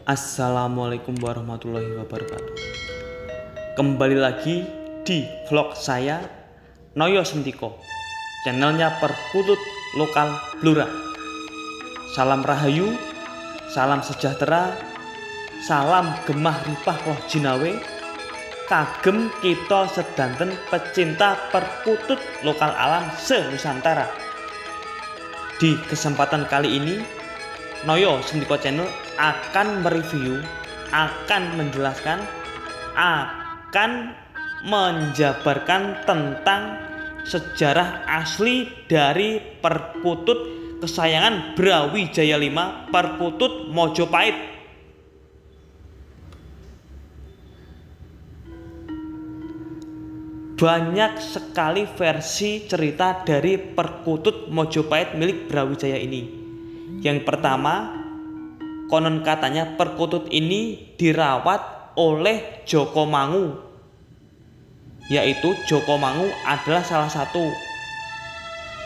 Assalamualaikum warahmatullahi wabarakatuh. Kembali lagi di vlog saya Noyo Sentiko, channelnya Perkutut Lokal Blora. Salam rahayu, salam sejahtera, salam gemah ripah roh jinawe, kagem kita sedanten pecinta perkutut lokal alam se-Nusantara. Di kesempatan kali ini Noyo Sentiko Channel akan mereview, akan menjelaskan, akan menjabarkan tentang sejarah asli dari perkutut kesayangan Brawijaya 5, perkutut Mojopahit. Banyak sekali versi cerita dari perkutut Mojopahit milik Brawijaya ini. Yang pertama, konon katanya perkutut ini dirawat oleh Joko Mangu, yaitu Joko Mangu adalah salah satu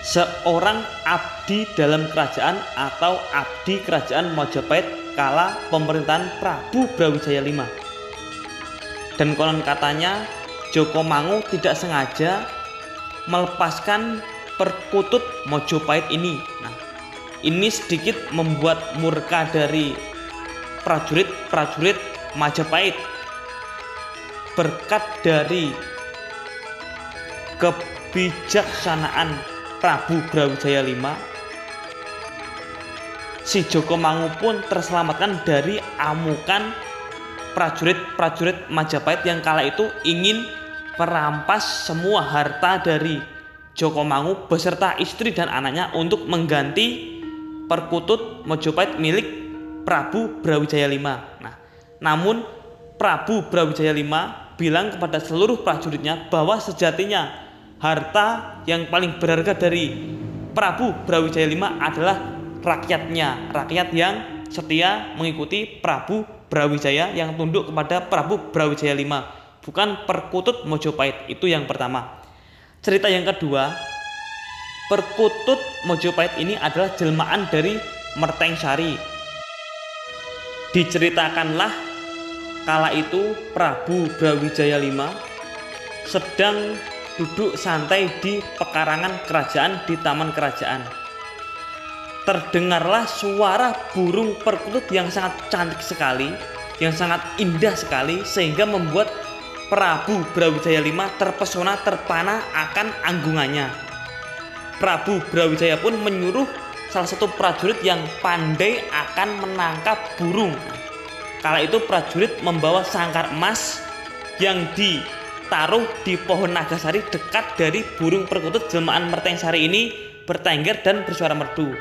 seorang abdi dalam kerajaan atau abdi kerajaan Mojopahit kala pemerintahan Prabu Brawijaya V. Dan konon katanya Joko Mangu tidak sengaja melepaskan perkutut Mojopahit ini. Ini sedikit membuat murka dari prajurit-prajurit Majapahit. Berkat dari kebijaksanaan Prabu Brawijaya V, si Joko Mangu pun terselamatkan dari amukan prajurit-prajurit Majapahit yang kala itu ingin merampas semua harta dari Joko Mangu beserta istri dan anaknya untuk mengganti perkutut Mojopahit milik Prabu Brawijaya V. Namun Prabu Brawijaya V bilang kepada seluruh prajuritnya bahwa sejatinya harta yang paling berharga dari Prabu Brawijaya V adalah rakyatnya, rakyat yang setia mengikuti Prabu Brawijaya, yang tunduk kepada Prabu Brawijaya V, bukan perkutut Mojopahit. Itu yang pertama. Cerita yang kedua, perkutut Mojopahit ini adalah jelmaan dari Merteng Sari. Diceritakanlah kala itu Prabu Brawijaya V sedang duduk santai di pekarangan kerajaan, di taman kerajaan. Terdengarlah suara burung perkutut yang sangat cantik sekali, yang sangat indah sekali, sehingga membuat Prabu Brawijaya V terpesona, terpana akan anggungannya. Prabu Brawijaya pun menyuruh salah satu prajurit yang pandai akan menangkap burung. Kala itu prajurit membawa sangkar emas yang ditaruh di pohon nagasari dekat dari burung perkutut jelmaan Merteng Sari ini bertengger dan bersuara merdu.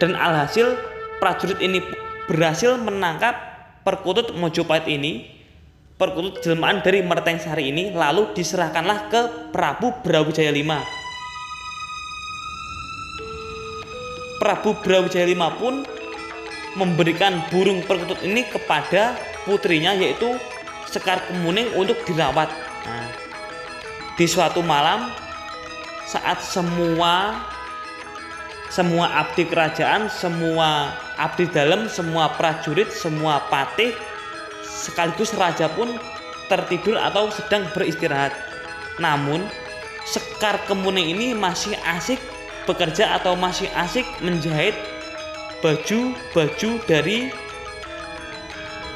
Dan alhasil prajurit ini berhasil menangkap perkutut Mojopahit ini, perkutut jelmaan dari Merteng Sari ini, lalu diserahkanlah ke Prabu Brawijaya V. Prabu Brawijaya V pun memberikan burung perkutut ini kepada putrinya, yaitu Sekar Kemuning, untuk dirawat. Di suatu malam, saat semua abdi kerajaan, semua abdi dalam, semua prajurit, semua patih, sekaligus raja pun tertidur atau sedang beristirahat. Namun Sekar Kemuning ini masih asik bekerja atau masih asik menjahit baju-baju dari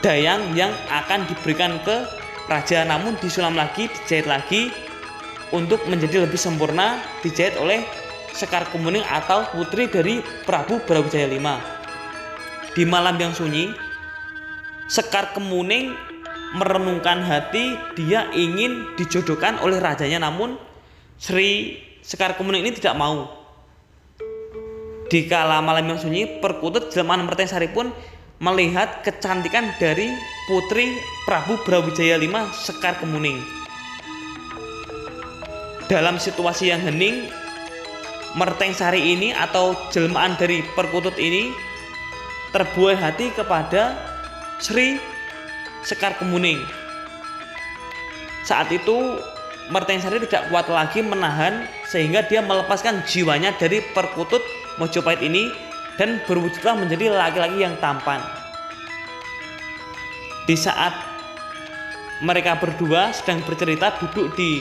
dayang yang akan diberikan ke raja, namun disulam lagi, dijahit lagi untuk menjadi lebih sempurna, dijahit oleh Sekar Kemuning atau putri dari Prabu Brawijaya V. Di malam yang sunyi, Sekar Kemuning merenungkan hati, dia ingin dijodohkan oleh rajanya, namun Sri Sekar Kemuning ini tidak mau. Di kala malam yang sunyi, perkutut jelmaan Merteng Sari pun melihat kecantikan dari putri Prabu Brawijaya V, Sekar Kemuning. Dalam situasi yang hening, Merteng Sari ini atau jelmaan dari perkutut ini terbuai hati kepada Sri Sekar Kemuning. Saat itu Merteng Sari tidak kuat lagi menahan, sehingga dia melepaskan jiwanya dari perkutut Mojopahit ini dan berwujudlah menjadi laki-laki yang tampan. Di saat mereka berdua sedang bercerita duduk di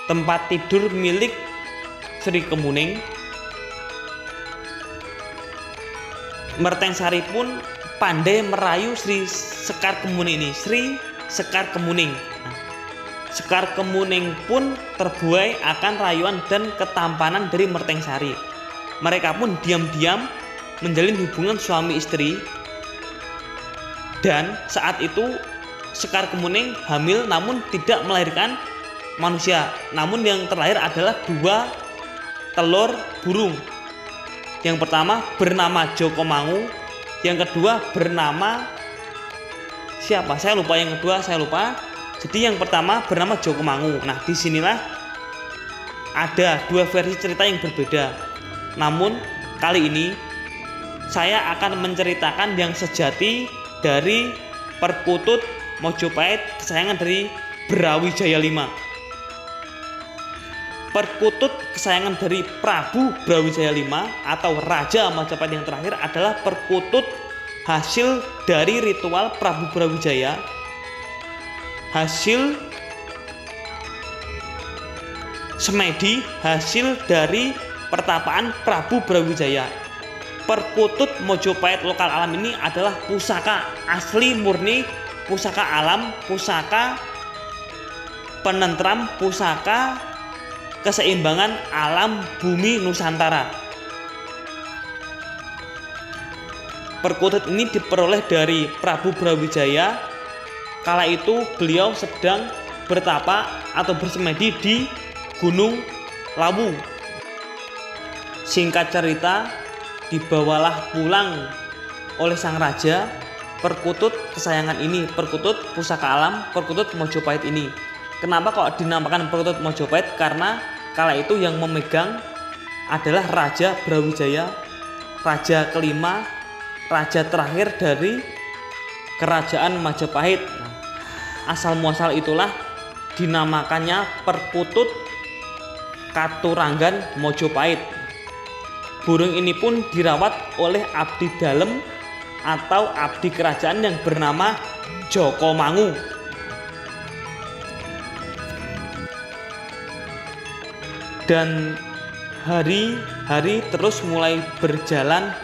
tempat tidur milik Sri Kemuning, Mertensari pun pandai merayu Sri Sekar Kemuning ini, Sri Sekar Kemuning. Sekar Kemuning pun terbuai akan rayuan dan ketampanan dari Mertensari. Mereka pun diam-diam menjalin hubungan suami istri, dan saat itu Sekar Kemuning hamil namun tidak melahirkan manusia, namun yang terlahir adalah 2 telur burung. Yang pertama bernama Jokomangu, yang kedua bernama siapa? Saya lupa, yang kedua saya lupa. Jadi yang pertama bernama Jokomangu. Nah, disinilah ada 2 versi cerita yang berbeda. Namun kali ini saya akan menceritakan yang sejati dari Perkutut Mojopahit kesayangan dari Brawijaya V. Perkutut kesayangan dari Prabu Brawijaya V atau Raja Majapahit yang terakhir adalah perkutut hasil dari ritual Prabu Brawijaya, hasil semedi, hasil dari pertapaan Prabu Brawijaya. Perkutut Mojopahit lokal alam ini adalah pusaka asli murni, pusaka alam, pusaka penentram, pusaka keseimbangan alam bumi Nusantara. Perkutut ini diperoleh dari Prabu Brawijaya kala itu beliau sedang bertapa atau bersemedi di Gunung Lawu. Singkat cerita, dibawalah pulang oleh sang raja perkutut kesayangan ini, perkutut pusaka alam, perkutut Mojopahit ini. Kenapa kok dinamakan perkutut Mojopahit? Karena kala itu yang memegang adalah Raja Brawijaya, raja kelima, raja terakhir dari kerajaan Majapahit. Asal muasal itulah dinamakannya perkutut Katuranggan Mojopahit. Burung ini pun dirawat oleh abdi dalem atau abdi kerajaan yang bernama Jokomangu. Dan hari-hari terus mulai berjalan.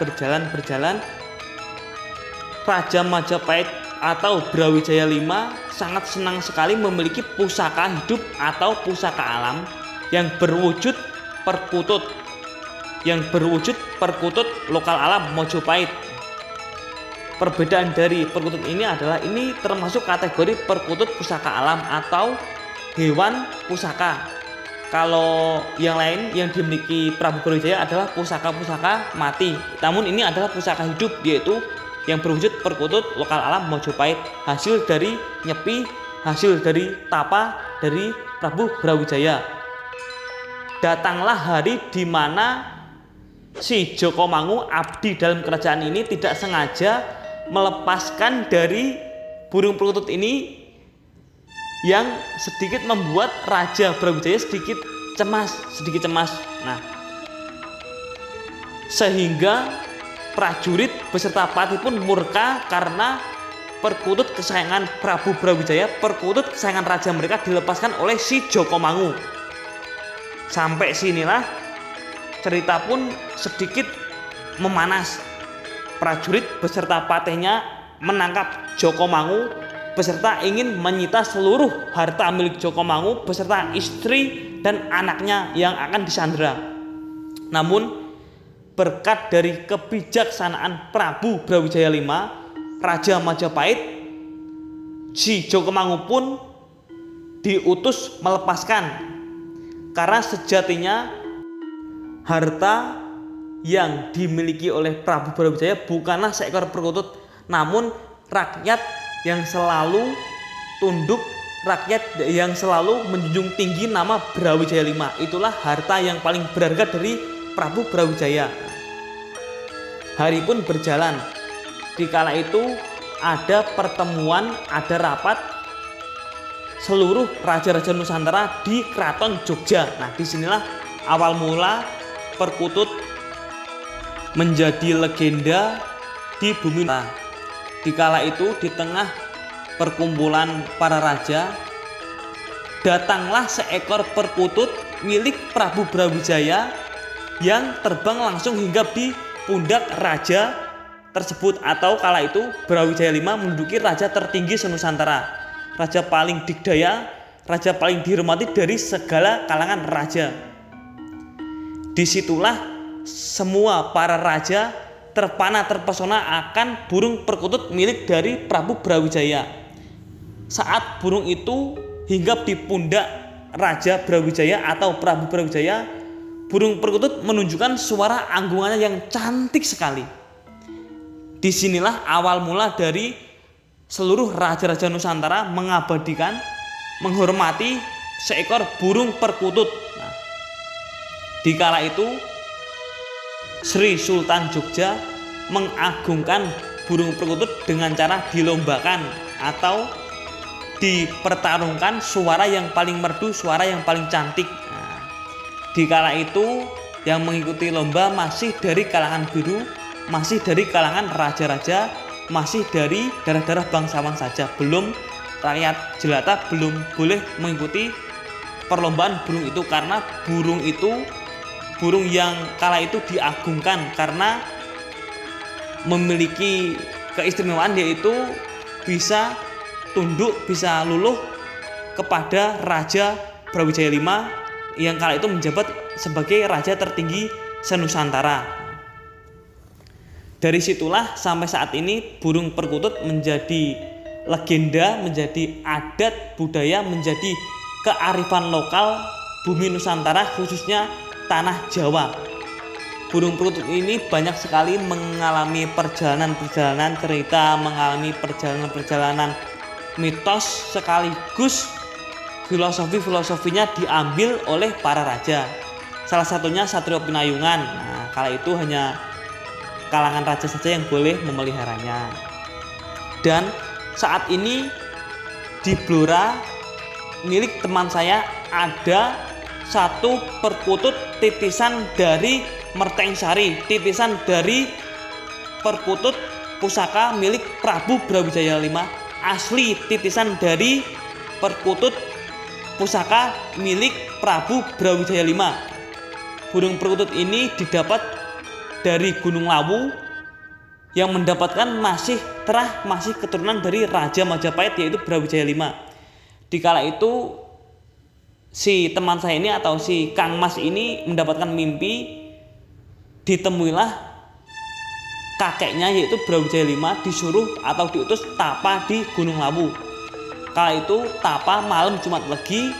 Raja Majapahit atau Brawijaya V sangat senang sekali memiliki pusaka hidup atau pusaka alam yang berwujud perkutut, lokal alam Mojopahit. Perbedaan dari perkutut ini adalah ini termasuk kategori perkutut pusaka alam atau hewan pusaka. Kalau yang lain yang dimiliki Prabu Brawijaya adalah pusaka-pusaka mati. Namun ini adalah pusaka hidup, yaitu yang berwujud perkutut lokal alam Mojopahit, hasil dari nyepi, hasil dari tapa dari Prabu Brawijaya. Datanglah hari di mana si Jokomangu, abdi dalam kerajaan ini, tidak sengaja melepaskan dari burung perkutut ini yang sedikit membuat Raja Brawijaya sedikit cemas. Nah, sehingga prajurit beserta patih pun murka karena perkutut kesayangan Prabu Brawijaya, perkutut kesayangan raja mereka dilepaskan oleh si Jokomangu. Sampai sinilah cerita pun sedikit memanas. Prajurit beserta patihnya menangkap Jokomangu beserta ingin menyita seluruh harta milik Jokomangu beserta istri dan anaknya yang akan disandra. Namun berkat dari kebijaksanaan Prabu Brawijaya V, Raja Majapahit, si Jokomangu pun diutus melepaskan, karena sejatinya harta yang dimiliki oleh Prabu Brawijaya bukanlah seekor perkutut, namun rakyat yang selalu tunduk, rakyat yang selalu menjunjung tinggi nama Brawijaya V. Itulah harta yang paling berharga dari Prabu Brawijaya. Hari pun berjalan. Di kala itu ada pertemuan, ada rapat seluruh raja-raja Nusantara di Keraton Jogja. Nah, disinilah awal mula perkutut menjadi legenda di bumi. Dikala itu di tengah perkumpulan para raja datanglah seekor perkutut milik Prabu Brawijaya yang terbang langsung hinggap di pundak raja tersebut, atau kala itu Brawijaya V menduduki raja tertinggi senusantara, raja paling digdaya, raja paling dihormati dari segala kalangan raja. Disitulah semua para raja terpana terpesona akan burung perkutut milik dari Prabu Brawijaya. Saat burung itu hinggap di pundak Raja Brawijaya atau Prabu Brawijaya, burung perkutut menunjukkan suara anggungannya yang cantik sekali. Disinilah awal mula dari seluruh raja-raja Nusantara mengabadikan, menghormati seekor burung perkutut. Nah, dikala itu Sri Sultan Jogja mengagungkan burung perkutut dengan cara dilombakan atau dipertarungkan suara yang paling merdu, suara yang paling cantik. Nah, dikala itu yang mengikuti lomba masih dari kalangan biru, masih dari kalangan raja-raja, masih dari darah-darah bangsawan saja. Belum rakyat jelata belum boleh mengikuti perlombaan burung itu, karena burung itu burung yang kala itu diagungkan karena memiliki keistimewaan, yaitu bisa tunduk, bisa luluh kepada Raja Brawijaya V yang kala itu menjabat sebagai raja tertinggi senusantara. Dari situlah sampai saat ini burung perkutut menjadi legenda, menjadi adat budaya, menjadi kearifan lokal bumi Nusantara, khususnya tanah Jawa. Burung perkutut ini banyak sekali mengalami perjalanan-perjalanan cerita, mengalami perjalanan-perjalanan mitos, sekaligus filosofinya diambil oleh para raja. Salah satunya Satrio Pinayungan. Nah, kala itu hanya kalangan raja saja yang boleh memeliharanya. Dan saat ini di Blora milik teman saya ada satu perkutut titisan dari Merteng Sari, titisan dari perkutut pusaka milik Prabu Brawijaya V, asli titisan dari perkutut pusaka milik Prabu Brawijaya V. Burung perkutut ini didapat dari Gunung Lawu yang mendapatkan masih keturunan dari Raja Majapahit, yaitu Brawijaya V. Dikala itu si teman saya ini atau si Kang Mas ini mendapatkan mimpi, ditemuilah kakeknya yaitu Brawijaya V disuruh atau diutus tapa di Gunung Lawu. Kala itu tapa malam Jumat Legi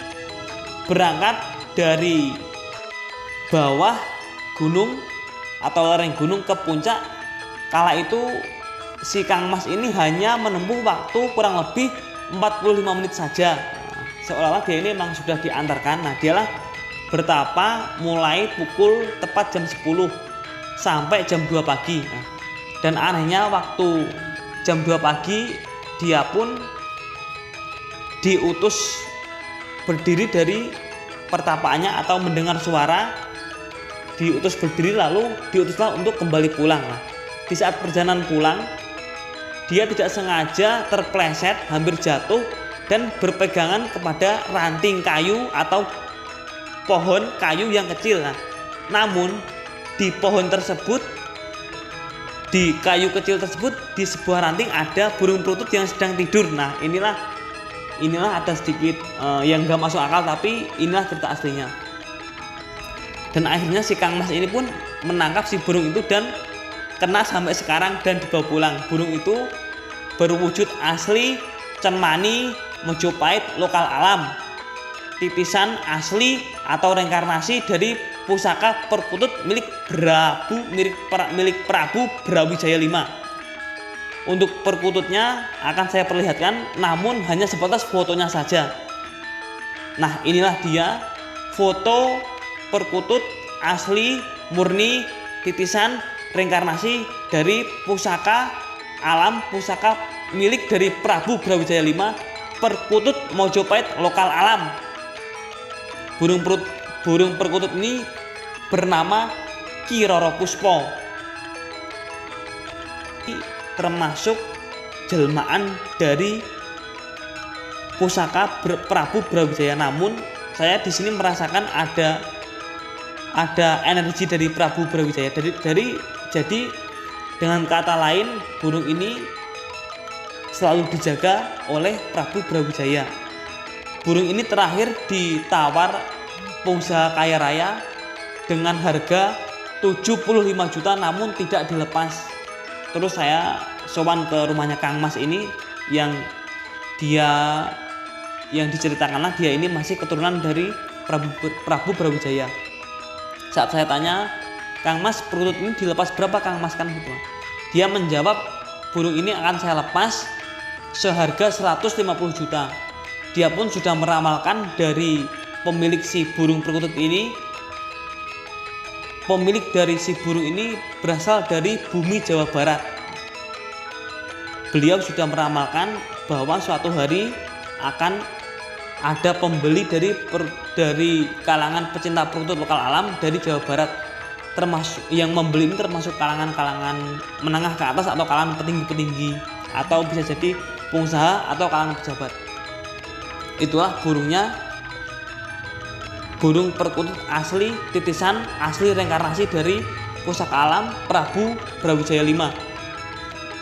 berangkat dari bawah gunung atau lereng gunung ke puncak. Kala itu si Kang Mas ini hanya menempuh waktu kurang lebih 45 menit saja. Seolah-olah dia ini memang sudah diantarkan. Nah, dialah bertapa mulai pukul tepat jam 10 sampai jam 2 pagi. Nah, dan anehnya waktu jam 2 pagi dia pun diutus berdiri dari pertapaannya atau mendengar suara, diutus berdiri lalu diutuslah untuk kembali pulang. Nah, di saat perjalanan pulang dia tidak sengaja terpleset, hampir jatuh dan berpegangan kepada ranting kayu atau pohon kayu yang kecil. Nah, namun di pohon tersebut, di kayu kecil tersebut, di sebuah ranting ada burung perkutut yang sedang tidur. Nah, inilah ada sedikit yang gak masuk akal, tapi inilah cerita aslinya. Dan akhirnya si Kang Mas ini pun menangkap si burung itu dan kena sampai sekarang dan dibawa pulang. Burung itu berwujud asli Cenmani Mojopahit lokal alam, titisan asli atau reinkarnasi dari pusaka perkutut milik Prabu Brawijaya V. Untuk perkututnya akan saya perlihatkan, namun hanya sebatas fotonya saja. Nah, inilah dia foto perkutut asli murni titisan reinkarnasi dari pusaka alam, pusaka milik dari Prabu Brawijaya V, perkutut Mojopahit lokal alam. Burung perkutut ini bernama Ki Roro Puspo, termasuk jelmaan dari pusaka Prabu Brawijaya. Namun saya di sini merasakan ada energi dari Prabu Brawijaya. Jadi dengan kata lain, burung ini selalu dijaga oleh Prabu Brawijaya. Burung ini terakhir ditawar pengusaha kaya raya dengan harga 75 juta, namun tidak dilepas. Terus saya sowan ke rumahnya Kang Mas ini yang diceritakanlah dia ini masih keturunan dari Prabu Brawijaya. Saat saya tanya, Kang Mas, perkutut ini dilepas berapa Kang Mas, kan gitu. Dia menjawab, burung ini akan saya lepas seharga 150 juta. Dia pun sudah meramalkan dari pemilik si burung perkutut ini. Pemilik dari si burung ini berasal dari bumi Jawa Barat. Beliau sudah meramalkan bahwa suatu hari akan ada pembeli dari kalangan pecinta perkutut lokal alam dari Jawa Barat. Termasuk yang membeli ini termasuk kalangan menengah ke atas atau kalangan petinggi-petinggi, atau bisa jadi pengusaha atau kalangan pejabat. Itulah burungnya, burung perkutut asli, titisan asli reinkarnasi dari pusaka alam Prabu Brawijaya V.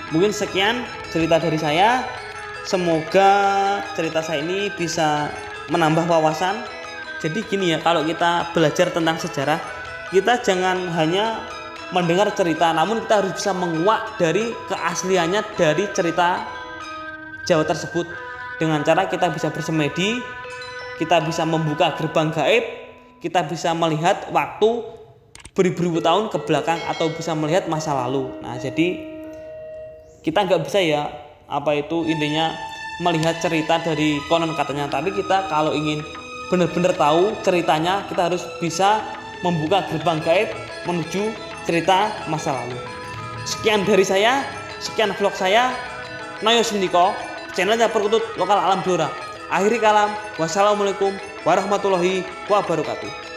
Mungkin sekian cerita dari saya. Semoga cerita saya ini bisa menambah wawasan. Jadi gini ya, kalau kita belajar tentang sejarah, kita jangan hanya mendengar cerita, namun kita harus bisa menguak dari keasliannya dari cerita Jawa tersebut. Dengan cara kita bisa bersemedi, kita bisa membuka gerbang gaib, kita bisa melihat waktu beribu-ribu tahun ke belakang atau bisa melihat masa lalu. Nah, jadi kita nggak bisa ya intinya melihat cerita dari konon katanya, tapi kita kalau ingin benar-benar tahu ceritanya, kita harus bisa membuka gerbang gaib menuju cerita masa lalu. Sekian dari saya, sekian vlog saya, Noyo Sendiko, channelnya Perkutut Lokal Alam Blora. Akhiri kalam, wassalamualaikum warahmatullahi wabarakatuh.